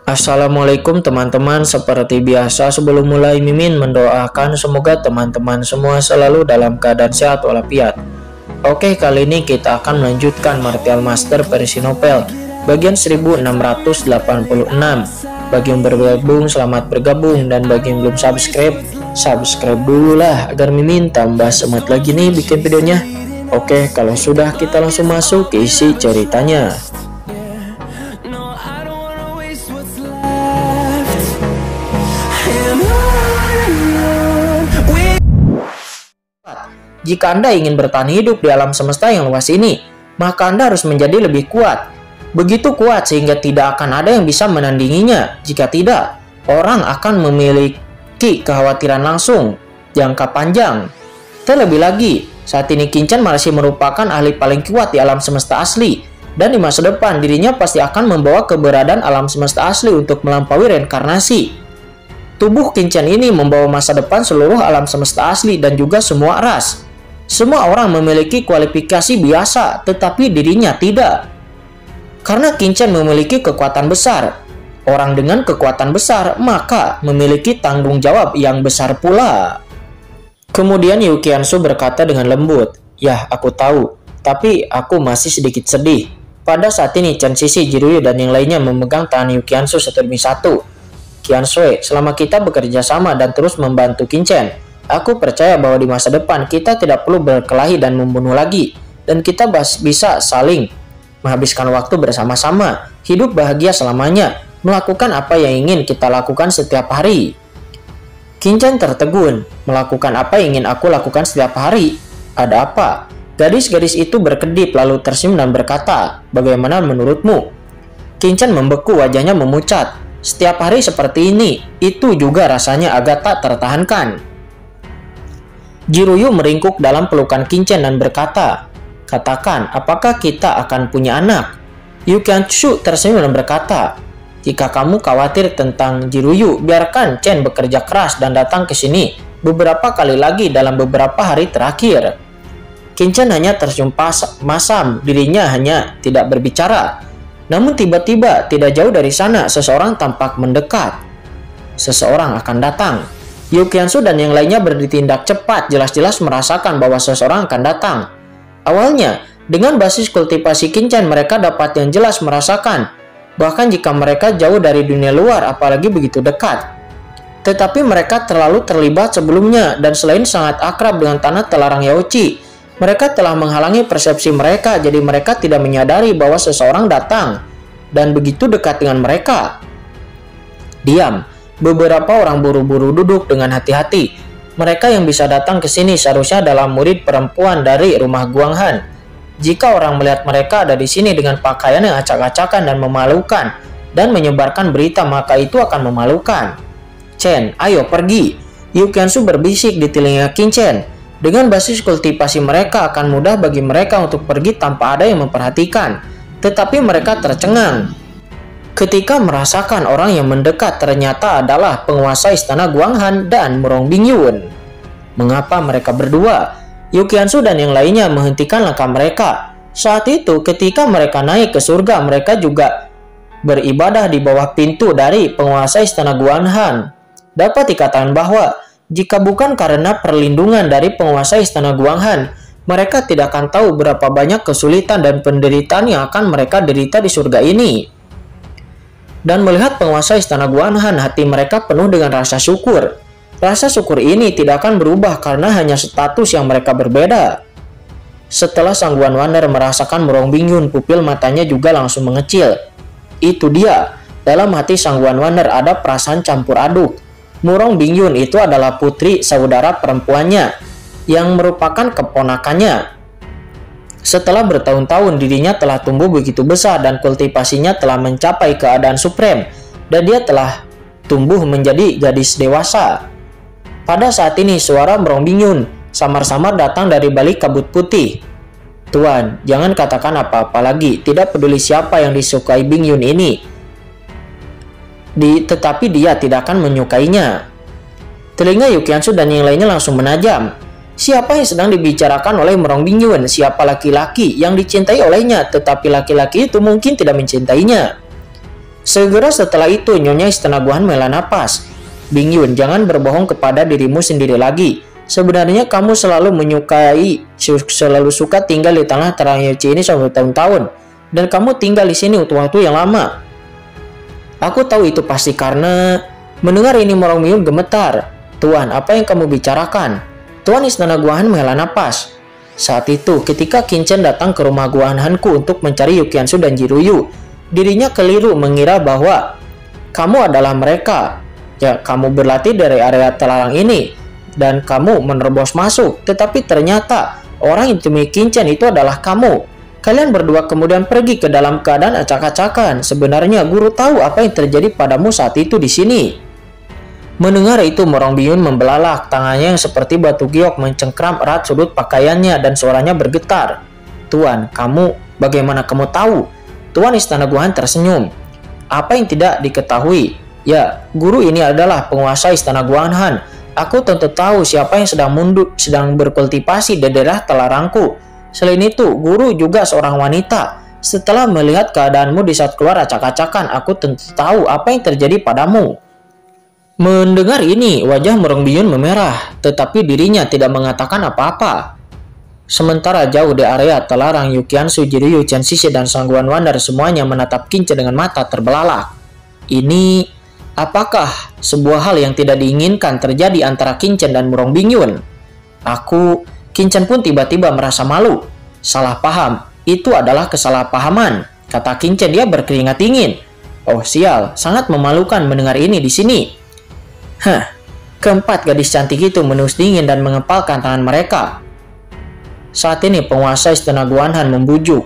Assalamualaikum teman-teman, seperti biasa sebelum mulai Mimin mendoakan semoga teman-teman semua selalu dalam keadaan sehat walafiat. Oke, kali ini kita akan melanjutkan Martial Master versi novel bagian 1686. Bagi yang bergabung selamat bergabung, dan bagi yang belum subscribe dulu lah agar Mimin tambah semangat lagi nih bikin videonya. Oke, kalau sudah kita langsung masuk ke isi ceritanya. Jika Anda ingin bertahan hidup di alam semesta yang luas ini, maka Anda harus menjadi lebih kuat. Begitu kuat sehingga tidak akan ada yang bisa menandinginya. Jika tidak, orang akan memiliki kekhawatiran langsung jangka panjang. Terlebih lagi, saat ini Kinchan masih merupakan ahli paling kuat di alam semesta asli. Dan di masa depan, dirinya pasti akan membawa keberadaan alam semesta asli untuk melampaui reinkarnasi. Tubuh Kinchan ini membawa masa depan seluruh alam semesta asli dan juga semua ras. Semua orang memiliki kualifikasi biasa, tetapi dirinya tidak. Karena Kinchan memiliki kekuatan besar. Orang dengan kekuatan besar, maka memiliki tanggung jawab yang besar pula. Kemudian Yu Qianzu berkata dengan lembut, "Yah, aku tahu, tapi aku masih sedikit sedih." Pada saat ini, Chen Sisi, Jiruyu, dan yang lainnya memegang tangan Yu Qianzu satu demi satu. "Qianzu, selama kita bekerja sama dan terus membantu Kinchan, aku percaya bahwa di masa depan kita tidak perlu berkelahi dan membunuh lagi, dan kita bisa saling menghabiskan waktu bersama-sama, hidup bahagia selamanya, melakukan apa yang ingin kita lakukan setiap hari." Kinchan tertegun. "Melakukan apa yang ingin aku lakukan setiap hari? Ada apa?" Gadis-gadis itu berkedip lalu tersenyum dan berkata, "Bagaimana menurutmu?" Kinchan membeku, wajahnya memucat. "Setiap hari seperti ini, itu juga rasanya agak tak tertahankan." Jiruyu meringkuk dalam pelukan Kinchan dan berkata, "Katakan, apakah kita akan punya anak?" Yu Qianzu tersenyum dan berkata, "Jika kamu khawatir tentang Jiruyu, biarkan Chen bekerja keras dan datang ke sini beberapa kali lagi dalam beberapa hari terakhir." Kinchan hanya tersenyum masam, dirinya hanya tidak berbicara. Namun tiba-tiba, tidak jauh dari sana, seseorang tampak mendekat. Seseorang akan datang. Yu Qianzu dan yang lainnya bertindak cepat, jelas-jelas merasakan bahwa seseorang akan datang. Awalnya, dengan basis kultivasi Kinchan, mereka dapat yang jelas merasakan, bahkan jika mereka jauh dari dunia luar, apalagi begitu dekat. Tetapi mereka terlalu terlibat sebelumnya, dan selain sangat akrab dengan tanah telarang Yaochi, mereka telah menghalangi persepsi mereka, jadi mereka tidak menyadari bahwa seseorang datang dan begitu dekat dengan mereka. Diam. Beberapa orang buru-buru duduk dengan hati-hati. Mereka yang bisa datang ke sini seharusnya adalah murid perempuan dari rumah Guanghan. Jika orang melihat mereka ada di sini dengan pakaian yang acak-acakan dan memalukan dan menyebarkan berita, maka itu akan memalukan. "Chen, ayo pergi." Yu Qianzu berbisik di telinga Kinchan. Dengan basis kultivasi mereka akan mudah bagi mereka untuk pergi tanpa ada yang memperhatikan. Tetapi mereka tercengang ketika merasakan orang yang mendekat ternyata adalah penguasa istana Guanghan dan Murong Bingyun. Mengapa mereka berdua? Yu Qianzu dan yang lainnya menghentikan langkah mereka. Saat itu ketika mereka naik ke surga, mereka juga beribadah di bawah pintu dari penguasa istana Guanghan. Dapat dikatakan bahwa jika bukan karena perlindungan dari penguasa istana Guanghan, mereka tidak akan tahu berapa banyak kesulitan dan penderitaan yang akan mereka derita di surga ini. Dan melihat penguasa istana Guanghan, hati mereka penuh dengan rasa syukur. Rasa syukur ini tidak akan berubah karena hanya status yang mereka berbeda. Setelah Sang Guan Waner merasakan Murong Bingyun, pupil matanya juga langsung mengecil. Itu dia, dalam hati Sang Guan Waner ada perasaan campur aduk. Murong Bingyun itu adalah putri saudara perempuannya yang merupakan keponakannya. Setelah bertahun-tahun, dirinya telah tumbuh begitu besar dan kultivasinya telah mencapai keadaan supreme, dan dia telah tumbuh menjadi gadis dewasa. Pada saat ini, suara Murong Bingyun samar-samar datang dari balik kabut putih. "Tuan, jangan katakan apa-apa lagi. Tidak peduli siapa yang disukai Bingyun ini. Tetapi dia tidak akan menyukainya." Telinga Yu Qianzu dan yang lainnya langsung menajam. Siapa yang sedang dibicarakan oleh Murong Bingyun? Siapa laki-laki yang dicintai olehnya, tetapi laki-laki itu mungkin tidak mencintainya? Segera setelah itu, Nyonya Istana Guhan menghela napas. Bingyun, jangan berbohong kepada dirimu sendiri lagi. Sebenarnya kamu selalu selalu suka tinggal di tanah terang Yuci ini selama bertahun-tahun. Dan kamu tinggal di sini untuk waktu yang lama. Aku tahu itu pasti karena... Mendengar ini, Morong Bingyun gemetar. Tuan, apa yang kamu bicarakan? Tuan Istana Guhan menghela napas. Saat itu, ketika Qinchen datang ke rumah Guhan Hanku untuk mencari Yukiansu dan Jiruyu, dirinya keliru mengira bahwa kamu adalah mereka. Ya, kamu berlatih dari area terlarang ini dan kamu menerobos masuk, tetapi ternyata orang yang ditemui Qinchen itu adalah kamu. Kalian berdua kemudian pergi ke dalam keadaan acak-acakan. Sebenarnya guru tahu apa yang terjadi padamu saat itu di sini. Mendengar itu, Morong Bingyun membelalak, tangannya yang seperti batu giok mencengkram erat sudut pakaiannya dan suaranya bergetar. Tuan, bagaimana kamu tahu? Tuan Istana Guhan tersenyum. Apa yang tidak diketahui? Ya, guru ini adalah penguasa Istana Guanhan. Aku tentu tahu siapa yang sedang berkultivasi di daerah telarangku. Selain itu, guru juga seorang wanita. Setelah melihat keadaanmu di saat keluar acak-acakan, aku tentu tahu apa yang terjadi padamu. Mendengar ini, wajah Morong Bingyun memerah, tetapi dirinya tidak mengatakan apa-apa. Sementara jauh di area terlarang, Yukiansu, Jiruyu, Chen Xixi, dan Sang Guan Wonder semuanya menatap Qinchen dengan mata terbelalak. Ini, apakah sebuah hal yang tidak diinginkan terjadi antara Qinchen dan Morong Bingyun? Qinchen pun tiba-tiba merasa malu. Salah paham, itu adalah kesalahpahaman, kata Qinchen, dia berkeringat dingin. Oh sial, sangat memalukan mendengar ini di sini. Keempat gadis cantik itu menus dingin dan mengepalkan tangan mereka. Saat ini penguasa Istana Guanhan membujuk.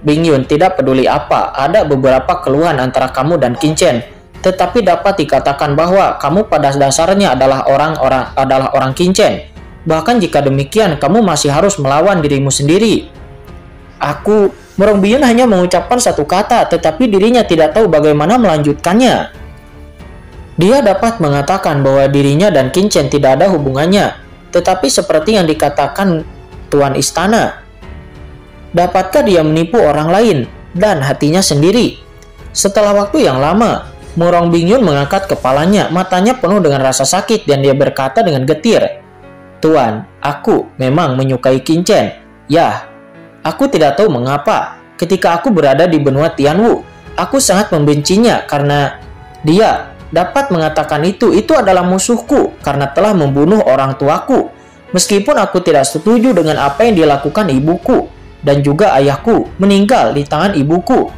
Bingyun, tidak peduli apa, ada beberapa keluhan antara kamu dan Qinchen, tetapi dapat dikatakan bahwa kamu pada dasarnya adalah orang Qinchen. Bahkan jika demikian, kamu masih harus melawan dirimu sendiri. Morong Bingyun hanya mengucapkan satu kata, tetapi dirinya tidak tahu bagaimana melanjutkannya. Dia dapat mengatakan bahwa dirinya dan Qinchen tidak ada hubungannya, tetapi seperti yang dikatakan Tuan Istana, dapatkah dia menipu orang lain dan hatinya sendiri? Setelah waktu yang lama, Morong Bingyun mengangkat kepalanya, matanya penuh dengan rasa sakit dan dia berkata dengan getir, Tuan, aku memang menyukai Qinchen. Ya, aku tidak tahu mengapa. Ketika aku berada di benua Tianwu, aku sangat membencinya karena dia dapat mengatakan itu adalah musuhku karena telah membunuh orang tuaku. Meskipun aku tidak setuju dengan apa yang dilakukan ibuku dan juga ayahku meninggal di tangan ibuku.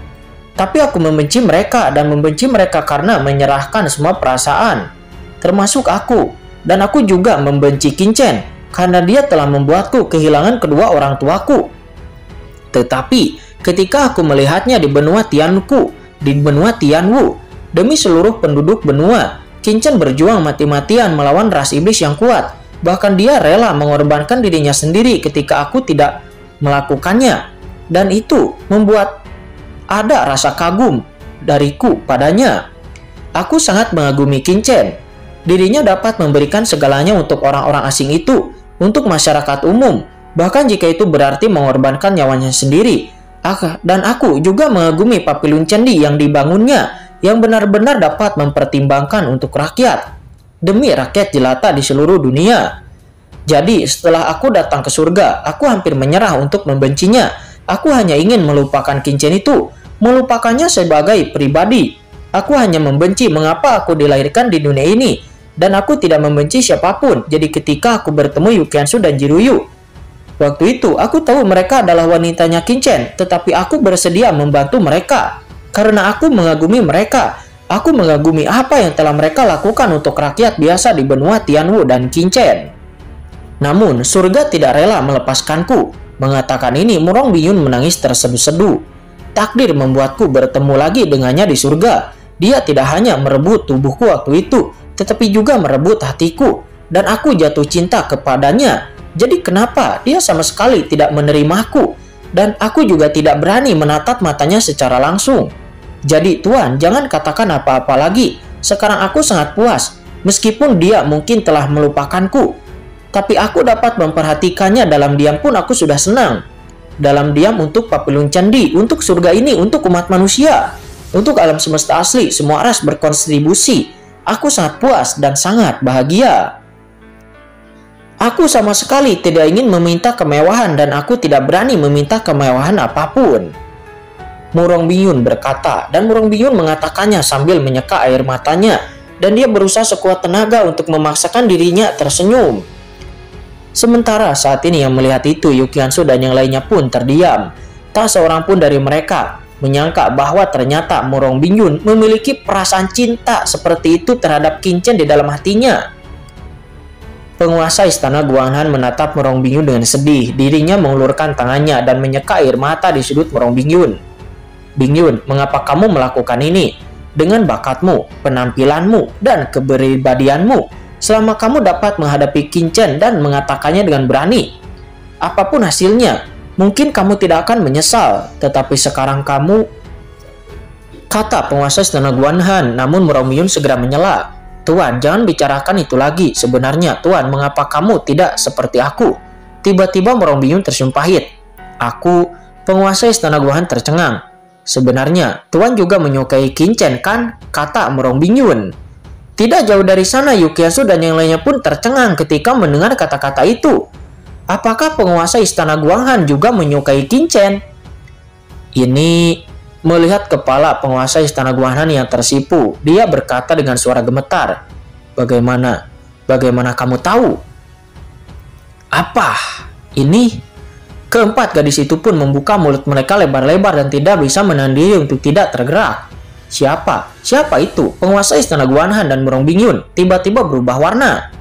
Tapi aku membenci mereka dan membenci mereka karena menyerahkan semua perasaan, termasuk aku. Dan aku juga membenci Qinchen karena dia telah membuatku kehilangan kedua orang tuaku. Tetapi ketika aku melihatnya di benua Tianwu, demi seluruh penduduk benua, Qinchen berjuang mati-matian melawan ras iblis yang kuat. Bahkan dia rela mengorbankan dirinya sendiri ketika aku tidak melakukannya. Dan itu membuat ada rasa kagum dariku padanya. Aku sangat mengagumi Qinchen. Dirinya dapat memberikan segalanya untuk orang-orang asing itu, untuk masyarakat umum, bahkan jika itu berarti mengorbankan nyawanya sendiri. Dan aku juga mengagumi Papilun Candi yang dibangunnya, yang benar-benar dapat mempertimbangkan untuk rakyat, demi rakyat jelata di seluruh dunia. Jadi setelah aku datang ke surga, aku hampir menyerah untuk membencinya. Aku hanya ingin melupakan Qinchen itu, melupakannya sebagai pribadi. Aku hanya membenci mengapa aku dilahirkan di dunia ini, dan aku tidak membenci siapapun. Jadi ketika aku bertemu Yukiansu dan Jiruyu, waktu itu aku tahu mereka adalah wanitanya Qinchen, tetapi aku bersedia membantu mereka. Karena aku mengagumi mereka. Aku mengagumi apa yang telah mereka lakukan untuk rakyat biasa di benua Tianwu dan Qinchen. Namun, surga tidak rela melepaskanku. Mengatakan ini, Morong Bingyun menangis terseduh-seduh. Takdir membuatku bertemu lagi dengannya di surga. Dia tidak hanya merebut tubuhku waktu itu, tetapi juga merebut hatiku. Dan aku jatuh cinta kepadanya. Jadi kenapa dia sama sekali tidak menerimaku? Dan aku juga tidak berani menatap matanya secara langsung. Jadi Tuan, jangan katakan apa-apa lagi. Sekarang aku sangat puas. Meskipun dia mungkin telah melupakanku, tapi aku dapat memperhatikannya dalam diam pun aku sudah senang. Dalam diam untuk Papilun Candi, untuk surga ini, untuk umat manusia. Untuk alam semesta asli, semua ras berkontribusi. Aku sangat puas dan sangat bahagia. Aku sama sekali tidak ingin meminta kemewahan dan aku tidak berani meminta kemewahan apapun. Murong Bingyun berkata, dan Murong Bingyun mengatakannya sambil menyeka air matanya, dan dia berusaha sekuat tenaga untuk memaksakan dirinya tersenyum. Sementara saat ini yang melihat itu, Yukiansu dan yang lainnya pun terdiam. Tak seorang pun dari mereka menyangka bahwa ternyata Murong Bingyun memiliki perasaan cinta seperti itu terhadap Qin Chen di dalam hatinya. Penguasa istana Guanghan menatap Murong Bingyun dengan sedih. Dirinya mengulurkan tangannya dan menyeka air mata di sudut Murong Bingyun. Bingyun, mengapa kamu melakukan ini? Dengan bakatmu, penampilanmu, dan kepribadianmu, selama kamu dapat menghadapi Qin Chen dan mengatakannya dengan berani. Apapun hasilnya, mungkin kamu tidak akan menyesal, tetapi sekarang kamu... Kata penguasa istana Guanghan, namun Murong Bingyun segera menyela. Tuan, jangan bicarakan itu lagi. Sebenarnya, Tuan, mengapa kamu tidak seperti aku? Tiba-tiba Murong Bingyun tersenyum pahit. Aku, penguasa istana Guanghan tercengang. Sebenarnya, Tuan juga menyukai Qin Chen, kan? Kata Murong Bingyun. Tidak jauh dari sana, Yukiansu dan yang lainnya pun tercengang ketika mendengar kata-kata itu. Apakah penguasa istana Guanghan juga menyukai Qin Chen? Ini... Melihat kepala penguasa istana Guanghan yang tersipu, dia berkata dengan suara gemetar, Bagaimana kamu tahu? Apa? Ini? Keempat gadis itu pun membuka mulut mereka lebar-lebar dan tidak bisa menahan diri untuk tidak tergerak. Siapa itu? Penguasa istana Guanghan dan Murong Bingyun tiba-tiba berubah warna.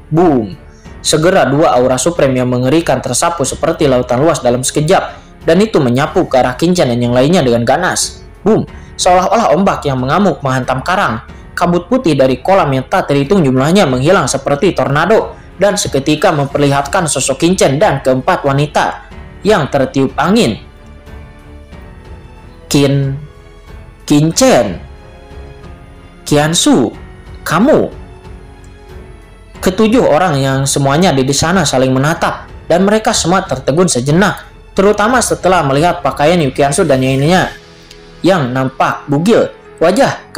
Boom! Segera dua aura supreme yang mengerikan tersapu seperti lautan luas dalam sekejap. Dan itu menyapu ke arah Qin Chen dan yang lainnya dengan ganas. Boom! Seolah-olah ombak yang mengamuk menghantam karang. Kabut putih dari kolam yang tak terhitung jumlahnya menghilang seperti tornado. Dan seketika memperlihatkan sosok Qin Chen dan keempat wanita yang tertiup angin. Qin Chen, Qiansu, kamu. Ketujuh orang yang semuanya ada di sana saling menatap. Dan mereka semua tertegun sejenak. Terutama setelah melihat pakaian Yukiansu dan lainnya yang nampak bugil. Wajah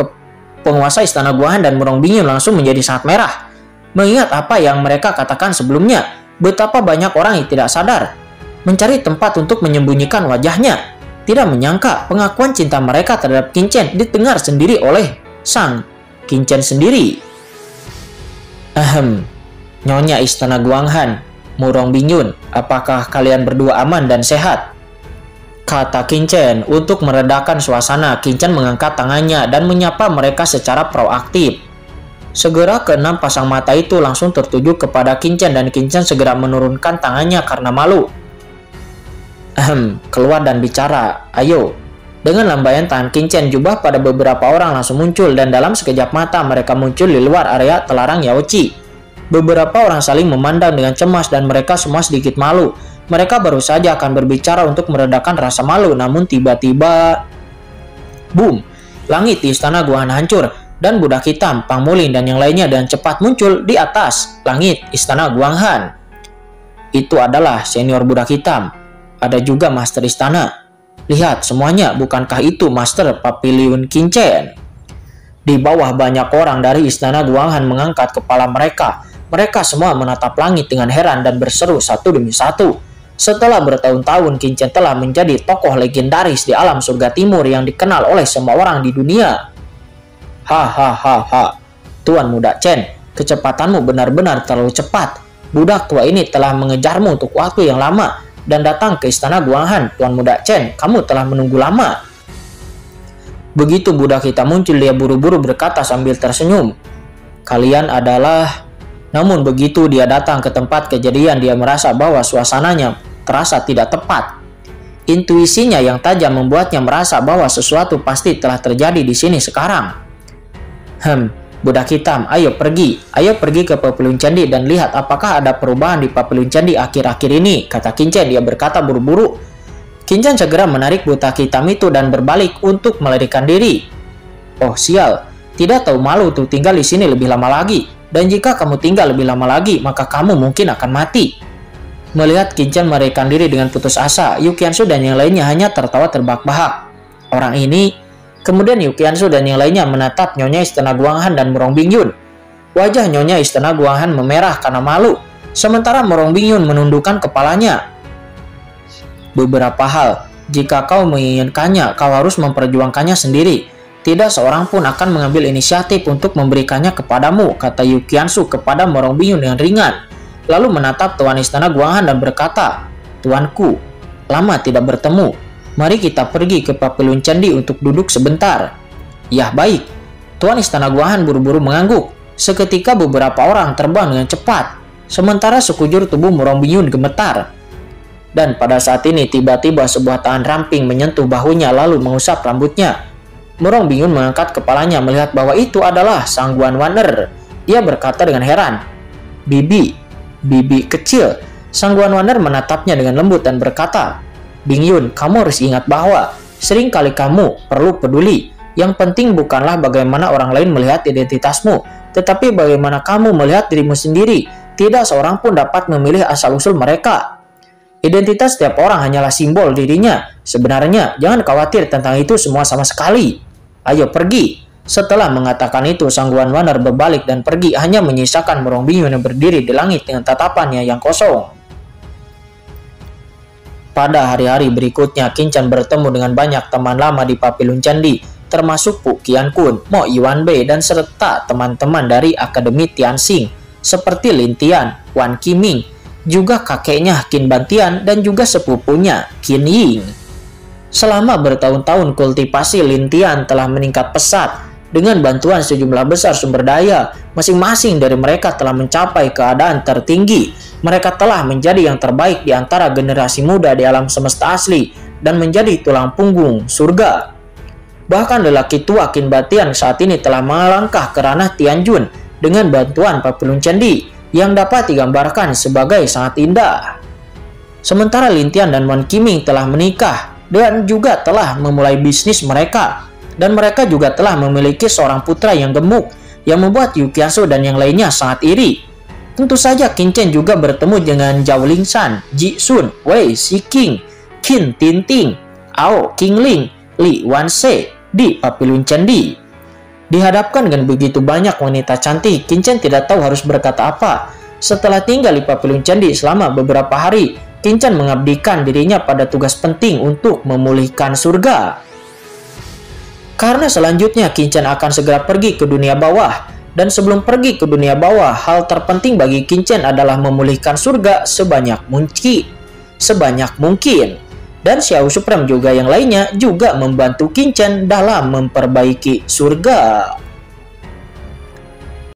penguasa istana Guanghan dan Murong Bingyun langsung menjadi sangat merah. Mengingat apa yang mereka katakan sebelumnya, betapa banyak orang yang tidak sadar mencari tempat untuk menyembunyikan wajahnya. Tidak menyangka pengakuan cinta mereka terhadap Qin Chen didengar sendiri oleh sang Qin Chen sendiri. Nyonya istana Guanghan, Murong Bingyun, apakah kalian berdua aman dan sehat? Kata Qin Chen. Untuk meredakan suasana, Qin Chen mengangkat tangannya dan menyapa mereka secara proaktif. Segera keenam pasang mata itu langsung tertuju kepada Qin Chen dan Qin Chen segera menurunkan tangannya karena malu. Keluar dan bicara, ayo. Dengan lambaian tangan Qin Chen, jubah pada beberapa orang langsung muncul dan dalam sekejap mata mereka muncul di luar area telarang Yaoqi. Beberapa orang saling memandang dengan cemas dan mereka semua sedikit malu. Mereka baru saja akan berbicara untuk meredakan rasa malu, namun tiba-tiba... Boom! Langit di istana Guanghan hancur, dan budak hitam, Pang Muling, dan yang lainnya dengan cepat muncul di atas langit istana Guanghan. Itu adalah senior budak hitam. Ada juga master istana. Lihat semuanya, bukankah itu Master Papiliun Qin Chen? Di bawah banyak orang dari istana Guanghan mengangkat kepala mereka. Mereka semua menatap langit dengan heran dan berseru satu demi satu. Setelah bertahun-tahun, Qin Chen telah menjadi tokoh legendaris di alam surga timur yang dikenal oleh semua orang di dunia. Hahaha, Tuan Muda Chen, kecepatanmu benar-benar terlalu cepat. Budak tua ini telah mengejarmu untuk waktu yang lama dan datang ke istana Guanghan. Tuan Muda Chen, kamu telah menunggu lama. Begitu budak hitam muncul, dia buru-buru berkata sambil tersenyum. Kalian adalah... Namun begitu dia datang ke tempat kejadian, dia merasa bahwa suasananya terasa tidak tepat. Intuisinya yang tajam membuatnya merasa bahwa sesuatu pasti telah terjadi di sini sekarang. Budak hitam, ayo pergi ke Papiliun Candi dan lihat apakah ada perubahan di Papiliun Candi akhir-akhir ini, kata Qin Chen. Dia berkata buru-buru. Qin Chen segera menarik budak hitam itu dan berbalik untuk melarikan diri. Oh sial, tidak tahu malu untuk tinggal di sini lebih lama lagi. Dan jika kamu tinggal lebih lama lagi, maka kamu mungkin akan mati. Melihat Qin Chen melarikan diri dengan putus asa, Yukiansu dan yang lainnya hanya tertawa terbahak-bahak. Orang ini Kemudian Yu Qianzu dan yang lainnya menatap Nyonya Istana Guanghan dan Murong Bingyun. Wajah Nyonya Istana Guanghan memerah karena malu, sementara Murong Bingyun menundukkan kepalanya. Beberapa hal, jika kau menginginkannya, kau harus memperjuangkannya sendiri. Tidak seorang pun akan mengambil inisiatif untuk memberikannya kepadamu, kata Yu Qianzu kepada Murong Bingyun dengan ringan. Lalu menatap Tuan Istana Guanghan dan berkata, "Tuanku, lama tidak bertemu. Mari kita pergi ke Papilun Candi untuk duduk sebentar." "Yah, baik." Tuan Istana Guanghan buru-buru mengangguk. Seketika beberapa orang terbang dengan cepat, sementara sekujur tubuh Murong Bingyun gemetar. Dan pada saat ini tiba-tiba sebuah tangan ramping menyentuh bahunya lalu mengusap rambutnya. Murong Bingyun mengangkat kepalanya melihat bahwa itu adalah Sang Guan Waner. Dia berkata dengan heran, Bibi kecil." Sang Guan Waner menatapnya dengan lembut dan berkata, "Bingyun, kamu harus ingat bahwa seringkali kamu perlu peduli. Yang penting bukanlah bagaimana orang lain melihat identitasmu, tetapi bagaimana kamu melihat dirimu sendiri. Tidak seorang pun dapat memilih asal-usul mereka. Identitas setiap orang hanyalah simbol dirinya. Sebenarnya, jangan khawatir tentang itu semua sama sekali. Ayo pergi." Setelah mengatakan itu, Sang Guan Waner berbalik dan pergi, hanya menyisakan Murong Bingyun yang berdiri di langit dengan tatapannya yang kosong. Pada hari-hari berikutnya, Qin Chen bertemu dengan banyak teman lama di Papilun Candi, termasuk Pu Qiankun, Mo Yuanbei, dan serta teman-teman dari Akademi Tianxing, seperti Lin Tian, Wan Qiming, juga kakeknya Qin Bantian, dan juga sepupunya Qin Ying. Selama bertahun-tahun, kultivasi Lin Tian telah meningkat pesat. Dengan bantuan sejumlah besar sumber daya, masing-masing dari mereka telah mencapai keadaan tertinggi. Mereka telah menjadi yang terbaik di antara generasi muda di alam semesta asli dan menjadi tulang punggung surga. Bahkan lelaki tua Qin Bantian saat ini telah melangkah ke ranah Tianjun dengan bantuan Papilun Candi yang dapat digambarkan sebagai sangat indah. Sementara Lin Tian dan Wan Qiming telah menikah dan juga telah memulai bisnis mereka. Dan mereka juga telah memiliki seorang putra yang gemuk yang membuat Yu Qianzu dan yang lainnya sangat iri. Tentu saja Qin Chen juga bertemu dengan Zhao Lingshan, Ji Sun, Wei Shiqing, Qin Tinting, Ao Qingling, Li Wanse di Papilun Candi. Dihadapkan dengan begitu banyak wanita cantik, Qin Chen tidak tahu harus berkata apa. Setelah tinggal di Papilun Candi selama beberapa hari, Qin Chen mengabdikan dirinya pada tugas penting untuk memulihkan surga. Karena selanjutnya Qin Chen akan segera pergi ke dunia bawah. Dan sebelum pergi ke dunia bawah, hal terpenting bagi Qin Chen adalah memulihkan surga sebanyak mungkin. Dan Xiao Supreme juga yang lainnya juga membantu Qin Chen dalam memperbaiki surga.